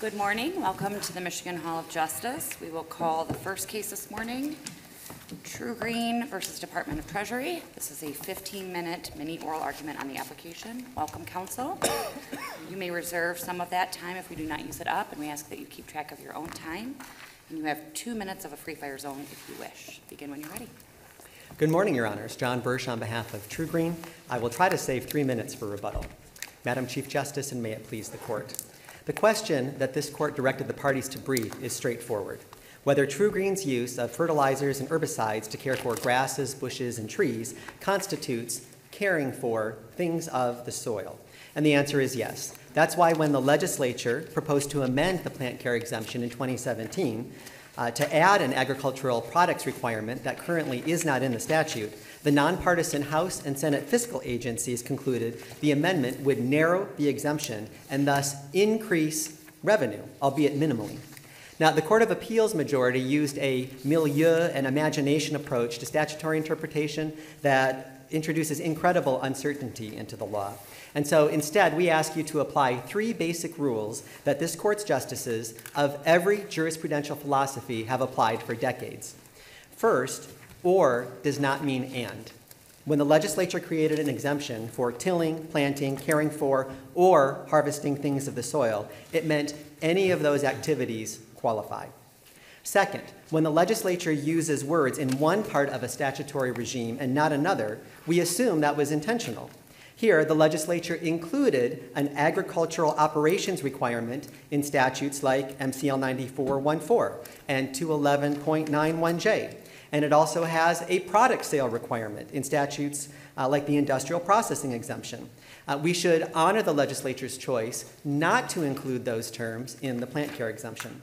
Good morning. Welcome to the Michigan Hall of Justice. We will call the first case this morning, TruGreen versus Department of Treasury. This is a 15-minute mini oral argument on the application. Welcome, counsel. You may reserve some of that time if we do not use it up, and we ask that you keep track of your own time. And you have 2 minutes of a free fire zone if you wish. Begin when you're ready. Good morning, Your Honors. John Bursch on behalf of TruGreen. I will try to save 3 minutes for rebuttal. Madam Chief Justice, and may it please the court. The question that this court directed the parties to brief is straightforward. Whether TruGreen's use of fertilizers and herbicides to care for grasses, bushes, and trees constitutes caring for things of the soil. And the answer is yes. That's why when the legislature proposed to amend the plant care exemption in 2017 to add an agricultural products requirement that currently is not in the statute, the nonpartisan House and Senate fiscal agencies concluded the amendment would narrow the exemption and thus increase revenue, albeit minimally. Now, the Court of Appeals majority used a milieu and imagination approach to statutory interpretation that introduces incredible uncertainty into the law. And so instead, we ask you to apply 3 basic rules that this court's justices of every jurisprudential philosophy have applied for decades. First, or does not mean and. When the legislature created an exemption for tilling, planting, caring for, or harvesting things of the soil, it meant any of those activities qualify. Second, when the legislature uses words in one part of a statutory regime and not another, we assume that was intentional. Here, the legislature included an agricultural operations requirement in statutes like MCL 9414 and 211.91J. And it also has a product sale requirement in statutes like the industrial processing exemption. We should honor the legislature's choice not to include those terms in the plant care exemption.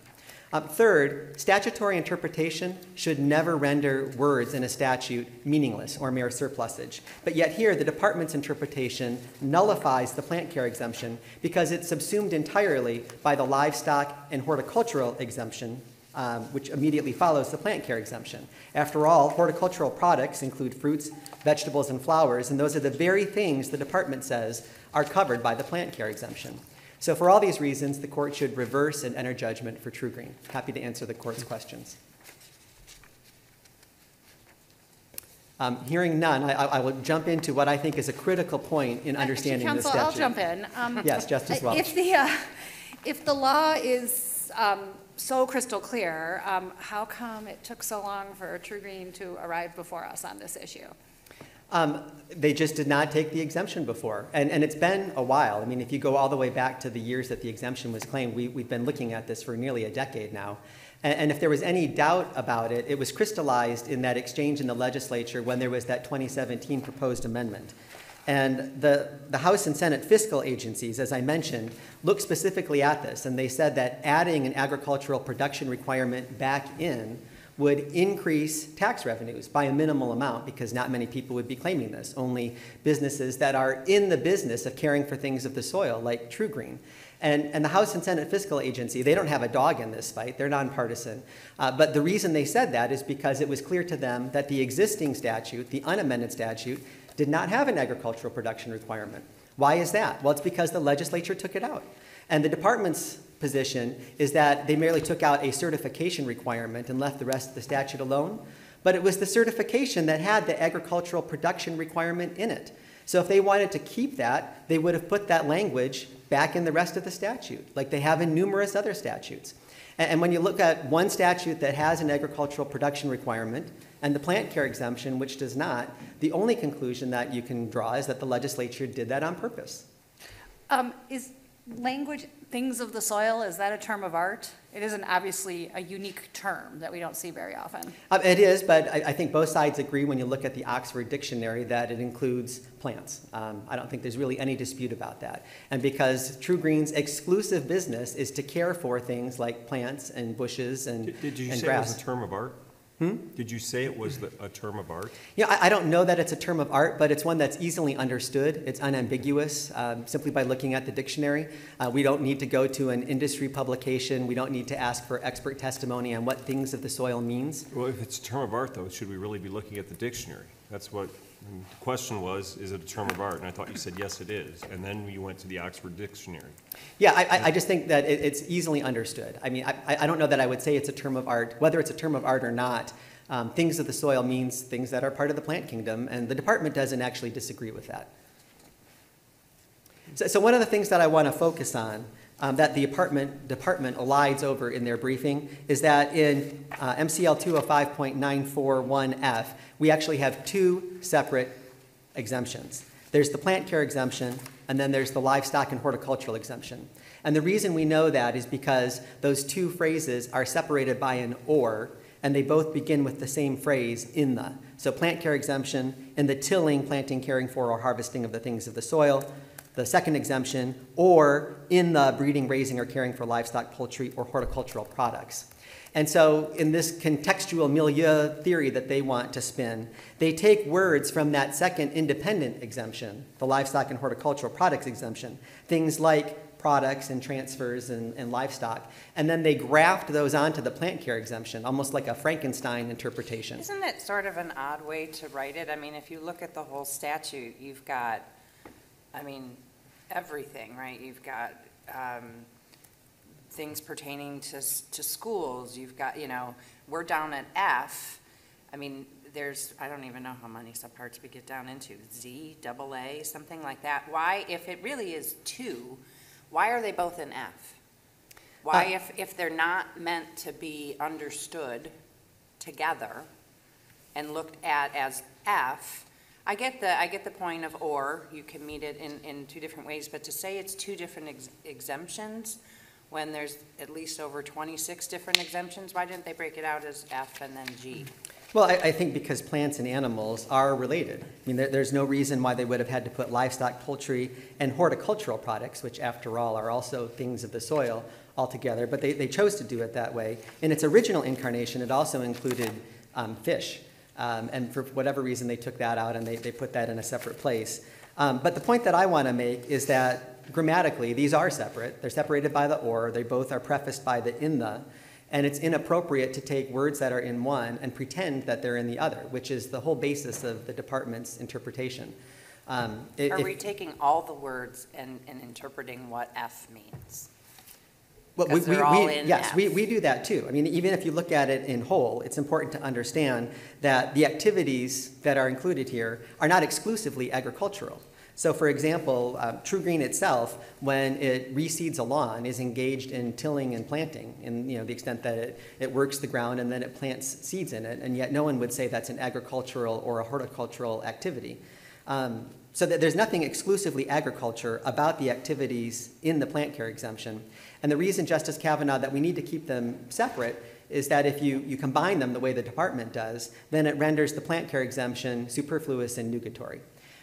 Third, statutory interpretation should never render words in a statute meaningless or mere surplusage. But yet here, the department's interpretation nullifies the plant care exemption because it's subsumed entirely by the livestock and horticultural exemption, which immediately follows the plant care exemption. After all, horticultural products include fruits, vegetables, and flowers, and those are the very things the department says are covered by the plant care exemption. So for all these reasons, the court should reverse and enter judgment for TruGreen. Happy to answer the court's questions. Hearing none, I will jump into what I think is a critical point in understanding the statute. Counsel, I'll jump in. Yes, Justice Welch. If the law is so crystal clear, how come it took so long for TruGreen to arrive before us on this issue? They just did not take the exemption before. And it's been a while. I mean, if you go all the way back to the years that the exemption was claimed, we've been looking at this for nearly a decade now. And if there was any doubt about it, it was crystallized in that exchange in the legislature when there was that 2017 proposed amendment. And the House and Senate fiscal agencies, as I mentioned, looked specifically at this, and they said that adding an agricultural production requirement back in would increase tax revenues by a minimal amount because not many people would be claiming this, only businesses that are in the business of caring for things of the soil, like TruGreen. And the House and Senate fiscal agency, they don't have a dog in this fight, they're nonpartisan. But the reason they said that is because it was clear to them that the existing statute, the unamended statute, did not have an agricultural production requirement. Why is that? Well, it's because the legislature took it out. And the department's position is that they merely took out a certification requirement and left the rest of the statute alone. But it was the certification that had the agricultural production requirement in it. So if they wanted to keep that, they would have put that language back in the rest of the statute, like they have in numerous other statutes. And when you look at one statute that has an agricultural production requirement and the plant care exemption, which does not, the only conclusion that you can draw is that the legislature did that on purpose. Is language, things of the soil, is that a term of art? It isn't obviously a unique term that we don't see very often. It is, but I think both sides agree when you look at the Oxford Dictionary that it includes plants. I don't think there's really any dispute about that. And because TruGreen's exclusive business is to care for things like plants and bushes and grass. Did you say it was a term of art? Did you say it was a term of art? Yeah, I don't know that it's a term of art, but it's one that's easily understood. It's unambiguous simply by looking at the dictionary. We don't need to go to an industry publication. We don't need to ask for expert testimony on what things of the soil means. Well, if it's a term of art, though, should we really be looking at the dictionary? That's what And the question was, is it a term of art? And I thought you said, yes, it is. And then you went to the Oxford Dictionary. Yeah, I just think that it's easily understood. I mean, I don't know that I would say it's a term of art. Whether it's a term of art or not, things of the soil means things that are part of the plant kingdom, and the department doesn't actually disagree with that. So one of the things that I want to focus on that the department elides over in their briefing is that in MCL 205.941F, we actually have two separate exemptions. There's the plant care exemption, and then there's the livestock and horticultural exemption. And the reason we know that is because those two phrases are separated by an or, and they both begin with the same phrase, in the. So plant care exemption in the tilling, planting, caring for, or harvesting of the things of the soil. The second exemption, or in the breeding, raising, or caring for livestock, poultry, or horticultural products. And so in this contextual milieu theory that they want to spin, they take words from that second independent exemption, the livestock and horticultural products exemption, things like products and transfers and livestock, and then they graft those onto the plant care exemption, almost like a Frankenstein interpretation. Isn't it sort of an odd way to write it? I mean, if you look at the whole statute, you've got, I mean, everything, right? You've got things pertaining to schools. You've got, you know, we're down at F. I mean, there's, I don't even know how many subparts we get down into, Z, double A, something like that. Why, if it really is two, why are they both in F? Why, if they're not meant to be understood together and looked at as F, I get the point of or, you can meet it in two different ways, but to say it's two different exemptions when there's at least over 26 different exemptions, why didn't they break it out as F and then G? Well, I think because plants and animals are related. I mean, there's no reason why they would have had to put livestock, poultry, and horticultural products, which after all are also things of the soil, all together, but they chose to do it that way. In its original incarnation, it also included fish. And for whatever reason, they took that out and they put that in a separate place. But the point that I want to make is that grammatically, these are separate. They're separated by the or. They both are prefaced by the in the. And it's inappropriate to take words that are in one and pretend that they're in the other, which is the whole basis of the department's interpretation. Are we taking all the words and interpreting what F means? Well, Because they're all in yes, F. we do that too. I mean, even if you look at it in whole, it's important to understand that the activities that are included here are not exclusively agricultural. So, for example, TruGreen itself, when it reseeds a lawn, is engaged in tilling and planting, in the extent that it works the ground and then it plants seeds in it, and yet no one would say that's an agricultural or a horticultural activity. So that there's nothing exclusively agriculture about the activities in the plant care exemption. And the reason, Justice Kavanaugh, that we need to keep them separate is that if you combine them the way the department does, then it renders the plant care exemption superfluous and nugatory.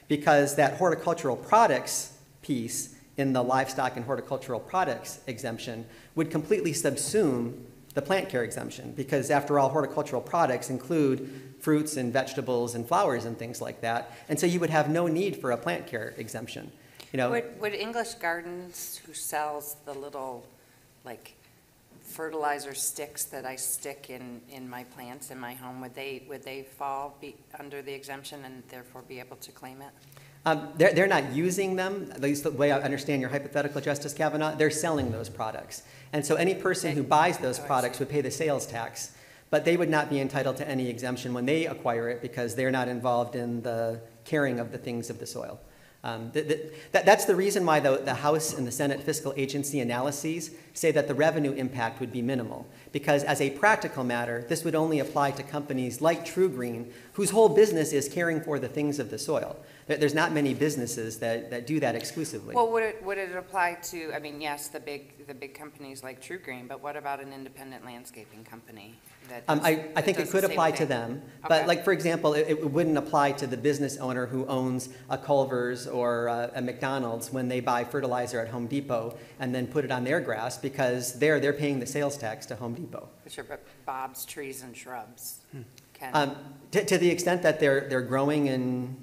Because that horticultural products piece in the livestock and horticultural products exemption would completely subsume the plant care exemption. Because after all, horticultural products include fruits and vegetables and flowers and things like that. And so you would have no need for a plant care exemption. Would English Gardens, who sells the little, like, fertilizer sticks that I stick in my plants in my home, would they fall under the exemption and therefore be able to claim it? They're not using them, at least the way I understand your hypothetical, Justice Kavanaugh. They're selling those products. And so any person who buys those products would pay the sales tax, but they would not be entitled to any exemption when they acquire it because they're not involved in the caring of the things of the soil. That's the reason why the House and the Senate fiscal agency analyses say that the revenue impact would be minimal. Because as a practical matter, this would only apply to companies like TruGreen, whose whole business is caring for the things of the soil. There's not many businesses that do that exclusively. Well, would it apply to, I mean, yes, the big companies like TruGreen, but what about an independent landscaping company? I think it could apply to them, but like, for example, it wouldn't apply to the business owner who owns a Culver's or a McDonald's when they buy fertilizer at Home Depot and then put it on their grass because they're paying the sales tax to Home Depot. Sure, but Bob's Trees and Shrubs can To the extent that they're growing and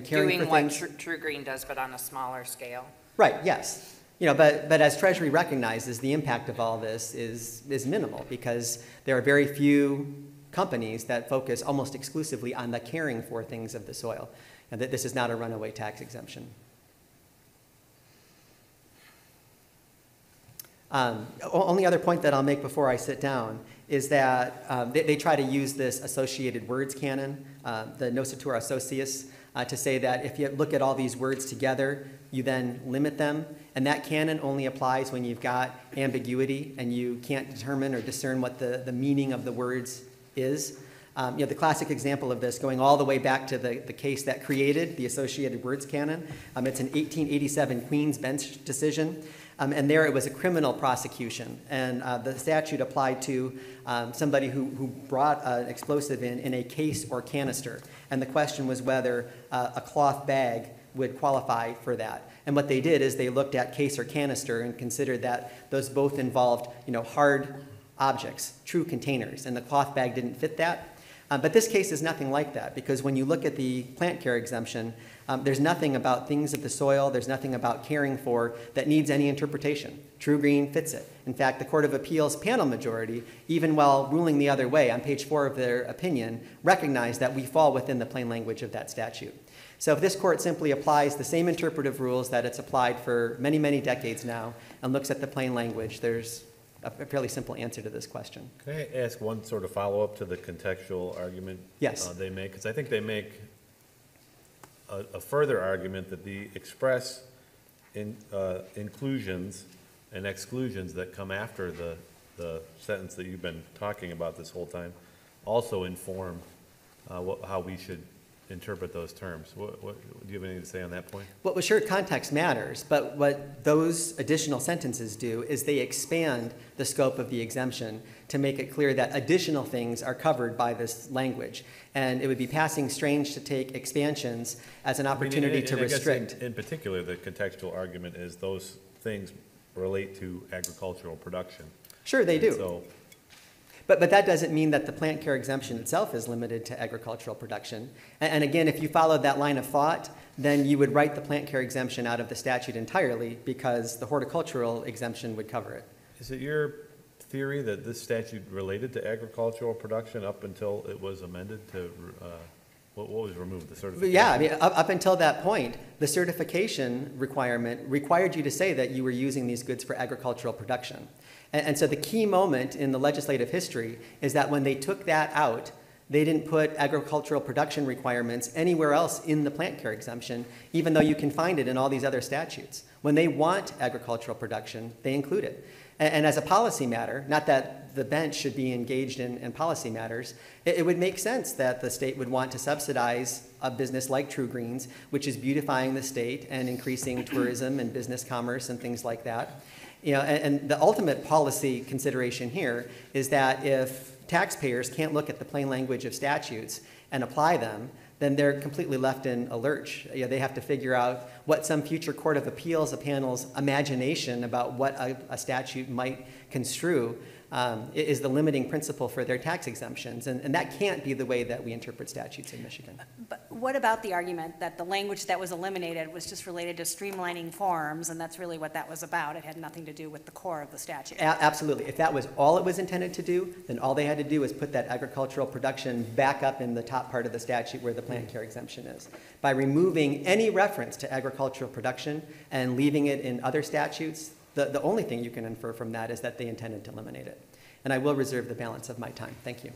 caring for things. Doing what TruGreen does, but on a smaller scale. Right, yes. But as Treasury recognizes, the impact of all this is minimal because there are very few companies that focus almost exclusively on the caring for things of the soil. and that this is not a runaway tax exemption. Only other point that I'll make before I sit down is that they try to use this associated words canon, the nocitur associus, to say that if you look at all these words together, you then limit them. And that canon only applies when you've got ambiguity and you can't determine or discern what the meaning of the words is. The classic example of this, going all the way back to the case that created the associated words canon, it's an 1887 Queen's Bench decision. And there it was a criminal prosecution. And the statute applied to somebody who brought an explosive in a case or canister. And the question was whether a cloth bag would qualify for that. And what they did is they looked at case or canister and considered that those both involved, hard objects, true containers, and the cloth bag didn't fit that. But this case is nothing like that, because when you look at the plant care exemption, there's nothing about things of the soil, there's nothing about caring for that needs any interpretation. TruGreen fits it. In fact, the Court of Appeals panel majority, even while ruling the other way, on page 4 of their opinion, recognized that we fall within the plain language of that statute. So if this court simply applies the same interpretive rules that it's applied for many, many decades now and looks at the plain language, there's a fairly simple answer to this question. Can I ask one sort of follow-up to the contextual argument Yes. They make? Because I think they make a further argument that the express inclusions and exclusions that come after the sentence that you've been talking about this whole time also inform how we should interpret those terms. Do you have anything to say on that point? Well, sure, context matters, but what those additional sentences do is they expand the scope of the exemption to make it clear that additional things are covered by this language. And it would be passing strange to take expansions as an opportunity to restrict. In particular, the contextual argument is those things relate to agricultural production. Sure, they do. So, But that doesn't mean that the plant care exemption itself is limited to agricultural production. And again, if you followed that line of thought, then you would write the plant care exemption out of the statute entirely because the horticultural exemption would cover it. is it your theory that this statute related to agricultural production up until it was amended to, what was removed, the certification? Yeah, I mean, up until that point, the certification requirement required you to say that you were using these goods for agricultural production. And so the key moment in the legislative history is that when they took that out, they didn't put agricultural production requirements anywhere else in the plant care exemption, even though you can find it in all these other statutes. When they want agricultural production, they include it. And as a policy matter, not that the bench should be engaged in policy matters, it would make sense that the state would want to subsidize a business like TruGreens, which is beautifying the state and increasing tourism and business commerce and things like that. And the ultimate policy consideration here is that if taxpayers can't look at the plain language of statutes and apply them, then they're completely left in a lurch. They have to figure out what some future Court of Appeals, a panel's imagination about what a statute might construe is the limiting principle for their tax exemptions. And that can't be the way that we interpret statutes in Michigan. But what about the argument that the language that was eliminated was just related to streamlining forms, and that's really what that was about? It had nothing to do with the core of the statute. Absolutely. If that was all it was intended to do, then all they had to do was put that agricultural production back up in the top part of the statute where the plant care exemption is. By removing any reference to agricultural production and leaving it in other statutes, the only thing you can infer from that is that they intended to eliminate it. And I will reserve the balance of my time. Thank you.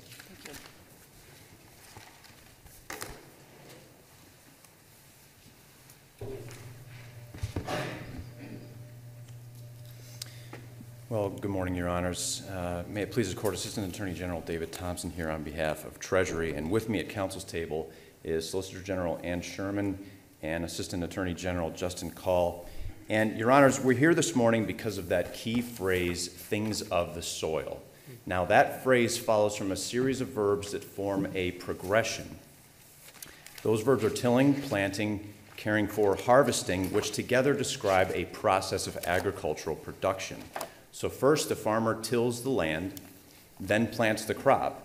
Well, good morning, Your Honors. May it please the Court, Assistant Attorney General David Thompson here on behalf of Treasury. And with me at Council's table is Solicitor General Ann Sherman and Assistant Attorney General Justin Call. And, Your Honors, we're here this morning because of that key phrase, things of the soil. Now, that phrase follows from a series of verbs that form a progression. Those verbs are tilling, planting, caring for, harvesting, which together describe a process of agricultural production. So first, the farmer tills the land, then plants the crop.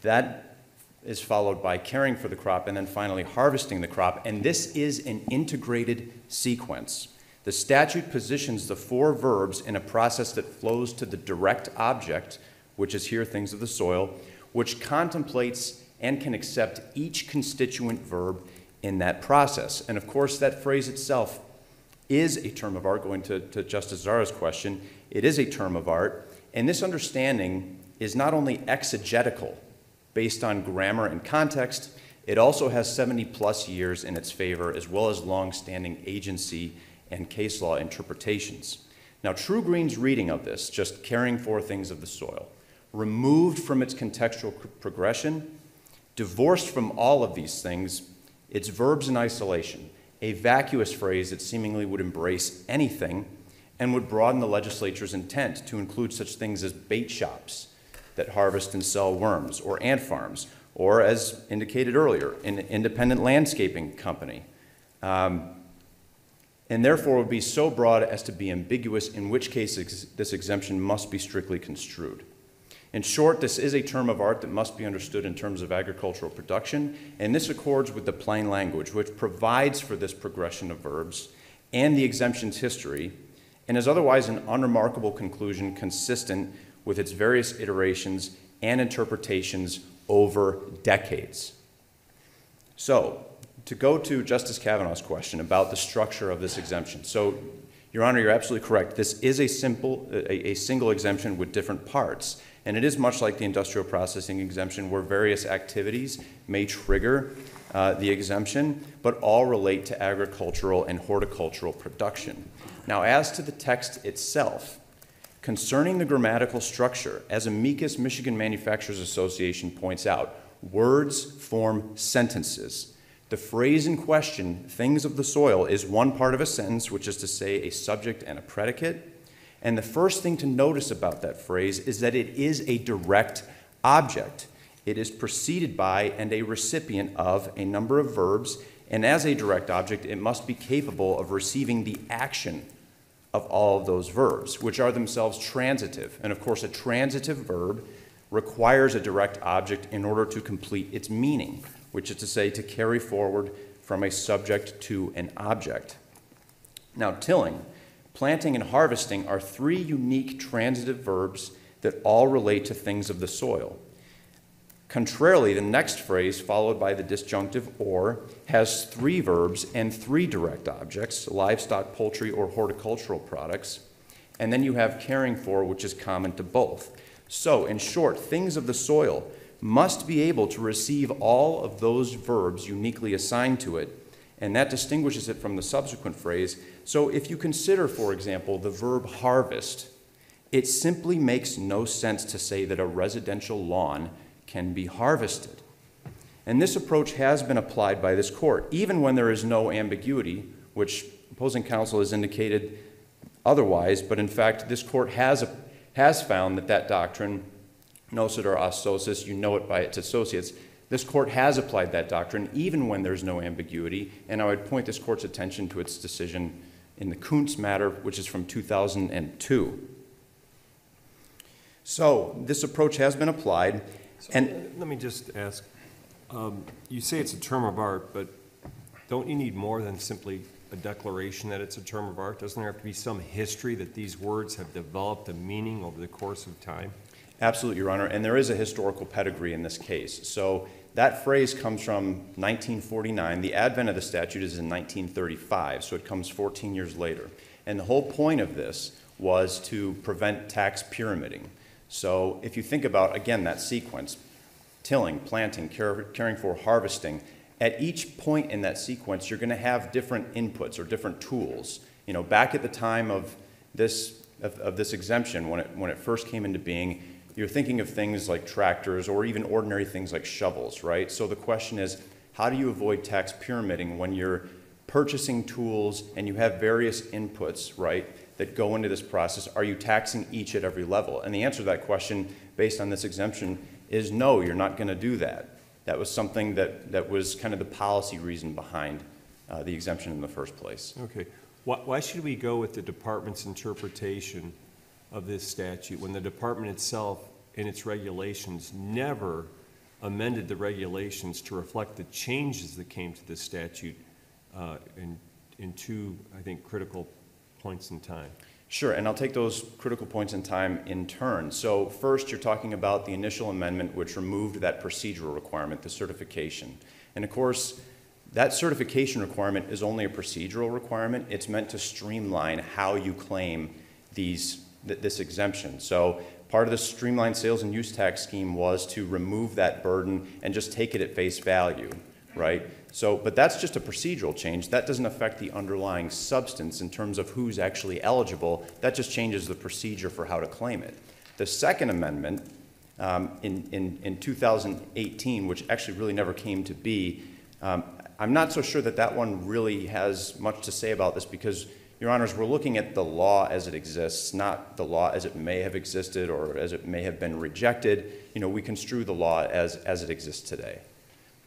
That is followed by caring for the crop, and then finally harvesting the crop. And this is an integrated sequence. The statute positions the four verbs in a process that flows to the direct object, which is here things of the soil, which contemplates and can accept each constituent verb in that process. And of course, that phrase itself is a term of art. Going to Justice Zara's question, it is a term of art. And this understanding is not only exegetical, based on grammar and context, it also has 70-plus years in its favor, as well as long-standing agency and case law interpretations. Now, True Green's reading of this, just caring for things of the soil, removed from its contextual progression, divorced from all of these things, its verbs in isolation, a vacuous phrase that seemingly would embrace anything and would broaden the legislature's intent to include such things as bait shops that harvest and sell worms, or ant farms, or, as indicated earlier, an independent landscaping company. And therefore would be so broad as to be ambiguous, in which case this exemption must be strictly construed. In short, this is a term of art that must be understood in terms of agricultural production, and this accords with the plain language, which provides for this progression of verbs and the exemption's history, and is otherwise an unremarkable conclusion consistent with its various iterations and interpretations over decades. So, to go to Justice Kavanaugh's question about the structure of this exemption. So, Your Honor, you're absolutely correct. This is a single exemption with different parts. And it is much like the industrial processing exemption, where various activities may trigger the exemption, but all relate to agricultural and horticultural production. Now, as to the text itself, concerning the grammatical structure, as amicus Michigan Manufacturers Association points out, words form sentences. The phrase in question, things of the soil, is one part of a sentence, which is to say a subject and a predicate. And the first thing to notice about that phrase is that it is a direct object. It is preceded by and a recipient of a number of verbs, and as a direct object, it must be capable of receiving the action of all of those verbs, which are themselves transitive. And of course, a transitive verb requires a direct object in order to complete its meaning, which is to say, to carry forward from a subject to an object. Now, tilling, planting, and harvesting are three unique transitive verbs that all relate to things of the soil. Contrarily, the next phrase, followed by the disjunctive or, has three verbs and three direct objects, livestock, poultry, or horticultural products. And then you have caring for, which is common to both. So, in short, things of the soil must be able to receive all of those verbs uniquely assigned to it, and that distinguishes it from the subsequent phrase. So if you consider, for example, the verb harvest, it simply makes no sense to say that a residential lawn can be harvested. And this approach has been applied by this court, even when there is no ambiguity, which opposing counsel has indicated otherwise, but in fact, this court has found that doctrine, nociter ausosis, you know it by its associates. This court has applied that doctrine even when there's no ambiguity, and I would point this court's attention to its decision in the Kuntz matter, which is from 2002. So this approach has been applied. And let me just ask, you say it's a term of art, but don't you need more than simply a declaration that it's a term of art? Doesn't there have to be some history that these words have developed a meaning over the course of time? Absolutely, Your Honor, and there is a historical pedigree in this case. So that phrase comes from 1949. The advent of the statute is in 1935, so it comes 14 years later. And the whole point of this was to prevent tax pyramiding. So if you think about, again, that sequence, tilling, planting, caring for, harvesting, at each point in that sequence, you're going to have different inputs or different tools. You know, back at the time of this exemption, when it first came into being, you're thinking of things like tractors or even ordinary things like shovels, right? So the question is, how do you avoid tax pyramiding when you're purchasing tools and you have various inputs, right, that go into this process? Are you taxing each at every level? And the answer to that question, based on this exemption, is no, you're not going to do that. That was something that was kind of the policy reason behind the exemption in the first place. Okay. Why should we go with the department's interpretation of this statute when the department itself, in its regulations, never amended the regulations to reflect the changes that came to this statute in two, I think, critical points in time? Sure, and I'll take those critical points in time in turn. So first, you're talking about the initial amendment which removed that procedural requirement, the certification. And of course, That certification requirement is only a procedural requirement. It's meant to streamline how you claim this exemption. So part of the streamlined sales and use tax scheme was to remove that burden and just take it at face value, right? So, but that's just a procedural change. That doesn't affect the underlying substance in terms of who's actually eligible. That just changes the procedure for how to claim it. The Second Amendment in 2018, which actually really never came to be, I'm not so sure that that one really has much to say about this because, Your Honors, we're looking at the law as it exists, not the law as it may have existed or as it may have been rejected. You know, we construe the law as it exists today.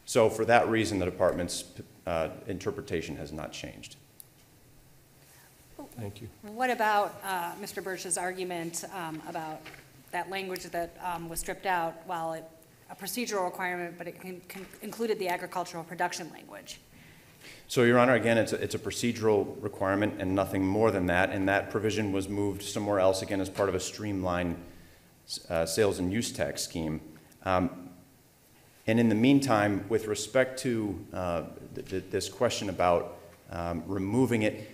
So for that reason, the Department's interpretation has not changed. Thank you. What about Mr. Birch's argument about that language that was stripped out while a procedural requirement, but it included the agricultural production language? So, Your Honor, again, it's a procedural requirement and nothing more than that, and that provision was moved somewhere else, again, as part of a streamlined sales and use tax scheme. And in the meantime, with respect to this question about removing it,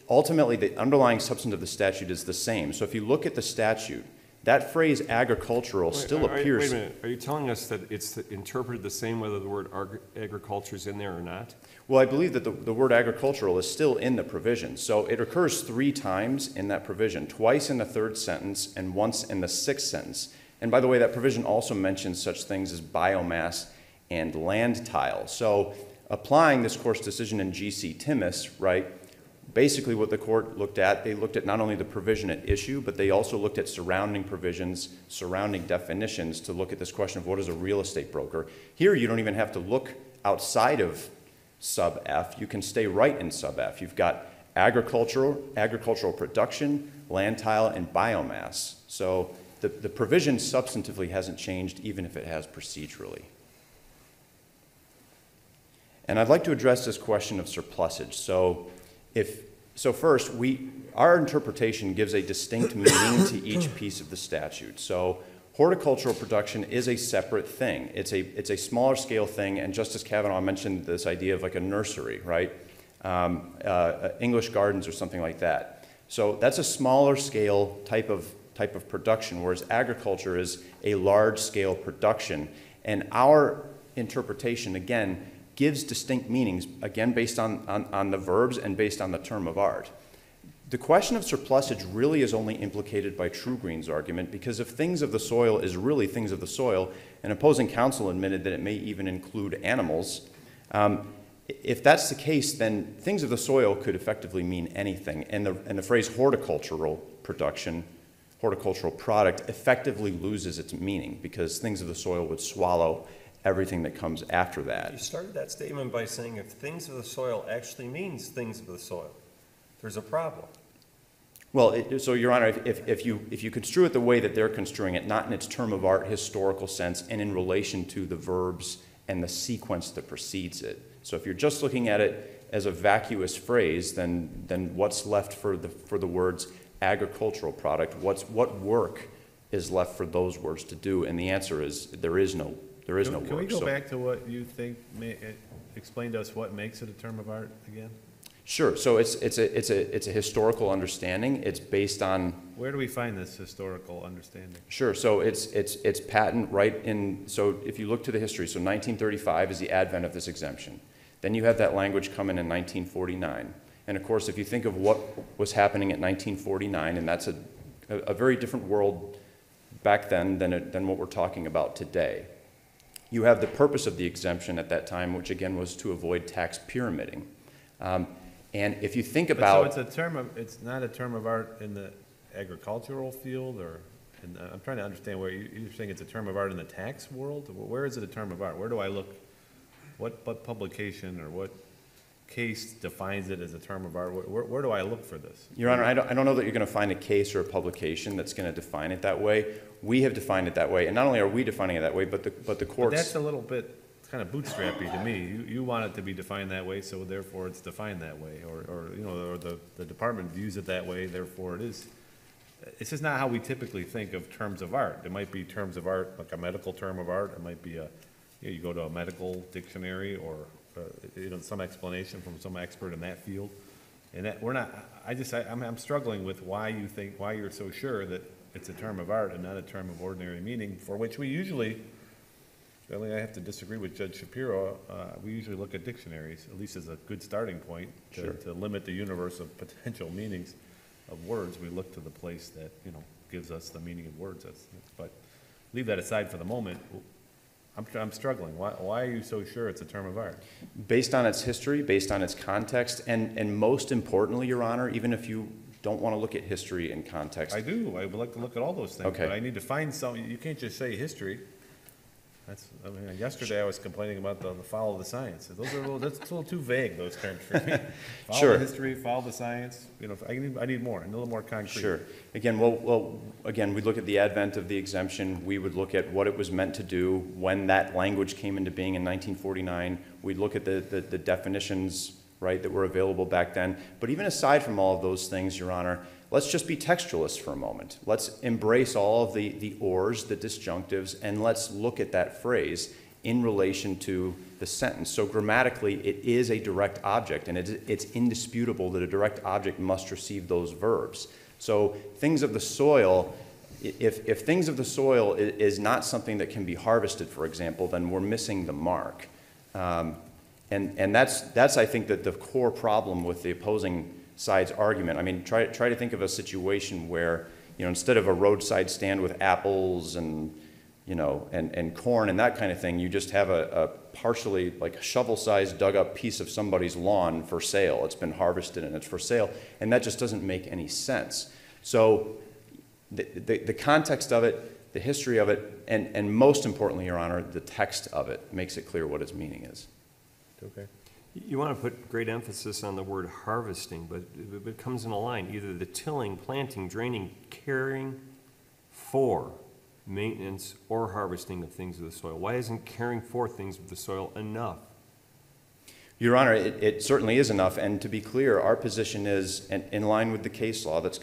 ultimately the underlying substance of the statute is the same. So if you look at the statute, that phrase agricultural still appears. Wait a minute. Are you telling us that it's interpreted the same whether the word agriculture is in there or not? Well, I believe that the word agricultural is still in the provision. So it occurs 3 times in that provision, twice in the 3rd sentence and once in the 6th sentence. And by the way, that provision also mentions such things as biomass and land tile. So applying this court's decision in G.C. Timmis, right, basically what the court looked at, they looked at not only the provision at issue, but they also looked at surrounding provisions, surrounding definitions to look at this question of what is a real estate broker. Here you don't even have to look outside of sub F. You can stay right in sub F. You've got agricultural production, land tile, and biomass. So the provision substantively hasn't changed even if it has procedurally. And I'd like to address this question of surplusage. So first, our interpretation gives a distinct meaning to each piece of the statute. So horticultural production is a separate thing. It's a smaller scale thing, and Justice Kavanaugh mentioned this idea of like a nursery, right? English gardens or something like that. So that's a smaller scale type of production, whereas agriculture is a large scale production. And our interpretation, again, gives distinct meanings, again, based on the verbs and based on the term of art. The question of surplusage really is only implicated by TruGreen's argument because if things of the soil is really things of the soil, and opposing counsel admitted that it may even include animals, if that's the case, then things of the soil could effectively mean anything. And the phrase horticultural production, horticultural product, effectively loses its meaning because things of the soil would swallow everything that comes after that. You started that statement by saying if things of the soil actually means things of the soil, there's a problem. Well, so Your Honor, if you construe it the way that they're construing it, not in its term of art historical sense and in relation to the verbs and the sequence that precedes it. So if you're just looking at it as a vacuous phrase, then what's left for the words agricultural product? What work is left for those words to do? And the answer is there is no work. Can we go back to what you think, explain to us what makes it a term of art again? Sure. So it's a historical understanding. It's based on. Where do we find this historical understanding? Sure. So it's patent right in. So if you look to the history, so 1935 is the advent of this exemption. Then you have that language come in 1949. And of course, if you think of what was happening at 1949, and that's a very different world back then than what we're talking about today. You have the purpose of the exemption at that time, which again was to avoid tax pyramiding. And if you think about, so it's not a term of art in the agricultural field, or I'm trying to understand where you're saying it's a term of art in the tax world. Where is it a term of art? Where do I look? What publication or what case defines it as a term of art? Where do I look for this? Your Honor, I don't know that you're going to find a case or a publication that's going to define it that way. We have defined it that way, and not only are we defining it that way, but the courts. But that's a little bit kind of bootstrappy to me. You want it to be defined that way, so therefore it's defined that way, or the department views it that way, therefore it is. It's just not how we typically think of terms of art. It might be terms of art, like a medical term of art. It might be you go to a medical dictionary or some explanation from some expert in that field. And that, I'm struggling with why you're so sure that it's a term of art and not a term of ordinary meaning, for which we usually, I have to disagree with Judge Shapiro, we usually look at dictionaries, at least as a good starting point, to limit the universe of potential meanings of words. We look to the place that, gives us the meaning of words. But leave that aside for the moment. I'm struggling. Why are you so sure it's a term of art? Based on its history, based on its context, and most importantly, Your Honor, even if you don't want to look at history and context. I do. I would like to look at all those things. Okay. But I need to find something. You can't just say history. Yesterday I was complaining about the follow the science. That's a little too vague, those terms for me. Follow the history, follow the science. I need more, a little more concrete. Sure. Again, again, we look at the advent of the exemption. We would look at what it was meant to do when that language came into being in 1949. We'd look at the definitions, right, that were available back then. But even aside from all of those things, Your Honor, let's just be textualists for a moment. Let's embrace all of the ors, the disjunctives, and let's look at that phrase in relation to the sentence. So grammatically, it is a direct object, and it's indisputable that a direct object must receive those verbs. So things of the soil, if things of the soil is not something that can be harvested, for example, then we're missing the mark. And that's I think, that the core problem with the opposing side's argument. I mean, try to think of a situation where, instead of a roadside stand with apples and, and corn and that kind of thing, you just have a partially, like a shovel-sized dug-up piece of somebody's lawn for sale. It's been harvested and it's for sale, and that just doesn't make any sense. So the context of it, the history of it, and most importantly, Your Honor, the text of it makes it clear what its meaning is. Okay. You want to put great emphasis on the word harvesting, but it comes in a line, either the tilling, planting, draining, caring for maintenance or harvesting of things of the soil. Why isn't caring for things of the soil enough? Your Honor, it certainly is enough, and to be clear, our position is, and in line with the case law that's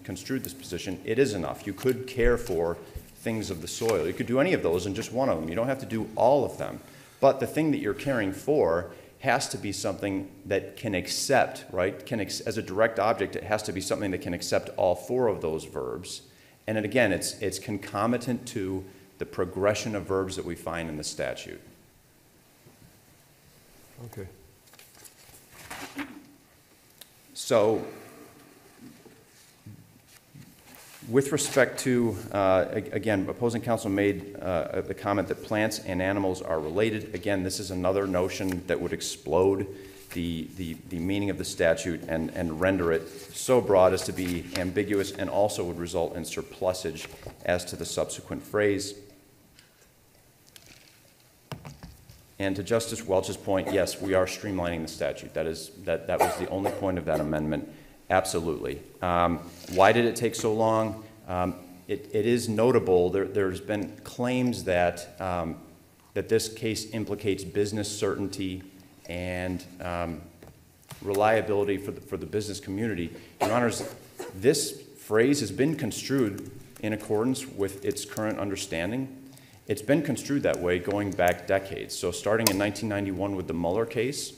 construed this position, it is enough. You could care for things of the soil. You could do any of those in just one of them. You don't have to do all of them. But the thing that you're caring for has to be something that can accept, right? As a direct object, it has to be something that can accept all four of those verbs. And then again, it's concomitant to the progression of verbs that we find in the statute. Okay. So, with respect to, again, opposing counsel made the comment that plants and animals are related. Again, this is another notion that would explode the meaning of the statute and render it so broad as to be ambiguous, and also would result in surplusage as to the subsequent phrase. And to Justice Welch's point, yes, we are streamlining the statute. That was the only point of that amendment. Absolutely. Why did it take so long? It is notable. There's been claims that that this case implicates business certainty and reliability for the business community. Your Honors, this phrase has been construed in accordance with its current understanding. It's been construed that way going back decades. So starting in 1991 with the Mueller case,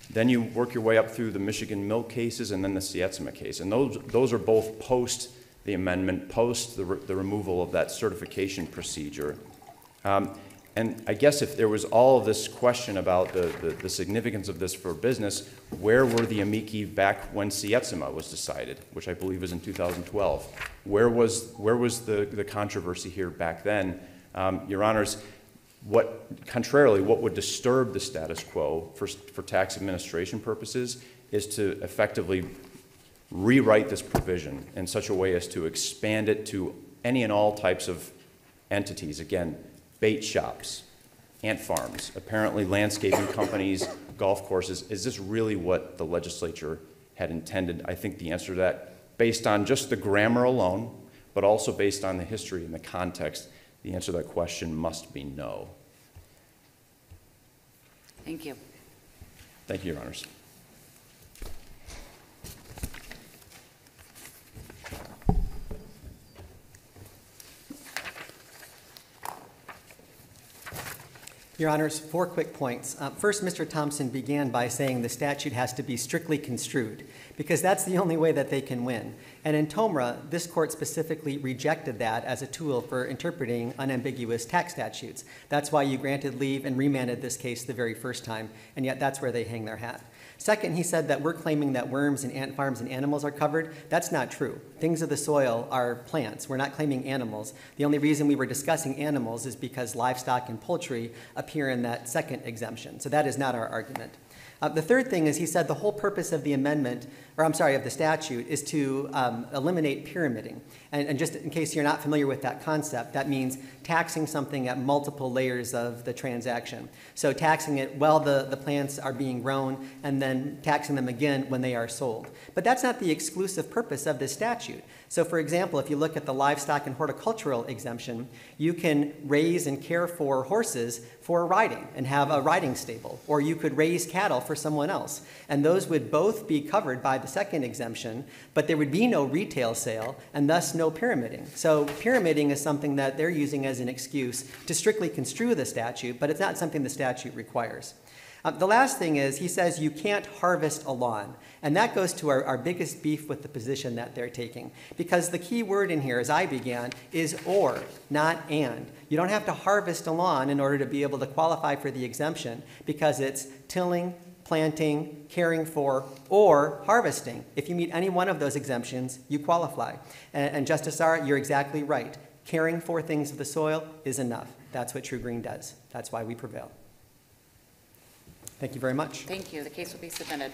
then you work your way up through the Michigan Milk cases and then the Sietsema case. And those are both post the amendment, post the removal of that certification procedure. And I guess if there was all of this question about the significance of this for business, where were the amici back when Sietsema was decided, which I believe was in 2012? Where was the controversy here back then? Your Honors, contrarily, what would disturb the status quo for tax administration purposes is to effectively rewrite this provision in such a way as to expand it to any and all types of entities. Again, bait shops, ant farms, apparently landscaping companies, golf courses. Is this really what the legislature had intended? I think the answer to that, based on just the grammar alone, but also based on the history and the context, the answer to that question must be no. Thank you. Thank you, Your Honors. Your Honors, 4 quick points. First, Mr. Thompson began by saying the statute has to be strictly construed, because that's the only way that they can win. And in TOMRA, this court specifically rejected that as a tool for interpreting unambiguous tax statutes. That's why you granted leave and remanded this case the very first time, and yet that's where they hang their hat. Second, he said that we're claiming that worms and ant farms and animals are covered. That's not true. Things of the soil are plants. We're not claiming animals. The only reason we were discussing animals is because livestock and poultry appear in that second exemption. So that is not our argument. The third thing is he said the whole purpose of the amendment, or I'm sorry, of the statute, is to eliminate pyramiding. And just in case you're not familiar with that concept, that means taxing something at multiple layers of the transaction. So taxing it while the plants are being grown and then taxing them again when they are sold. But that's not the exclusive purpose of this statute. So for example, if you look at the livestock and horticultural exemption, you can raise and care for horses for riding and have a riding stable, or you could raise cattle for someone else. And those would both be covered by the second exemption, but there would be no retail sale and thus no pyramiding. So pyramiding is something that they're using as an excuse to strictly construe the statute, but it's not something the statute requires. The last thing is he says you can't harvest a lawn. And that goes to our biggest beef with the position that they're taking. Because the key word in here, as I began, is or, not and. You don't have to harvest a lawn in order to be able to qualify for the exemption because it's tilling, planting, caring for, or harvesting. If you meet any one of those exemptions, you qualify. And Justice Sarr, you're exactly right. Caring for things of the soil is enough. That's what TruGreen does. That's why we prevail. Thank you very much. Thank you. The case will be submitted.